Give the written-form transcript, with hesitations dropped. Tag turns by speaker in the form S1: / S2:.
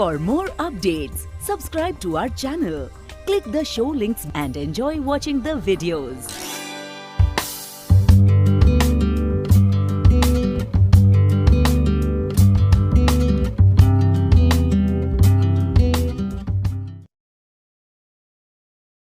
S1: For more updates, subscribe to our channel, click the show links and enjoy watching the videos.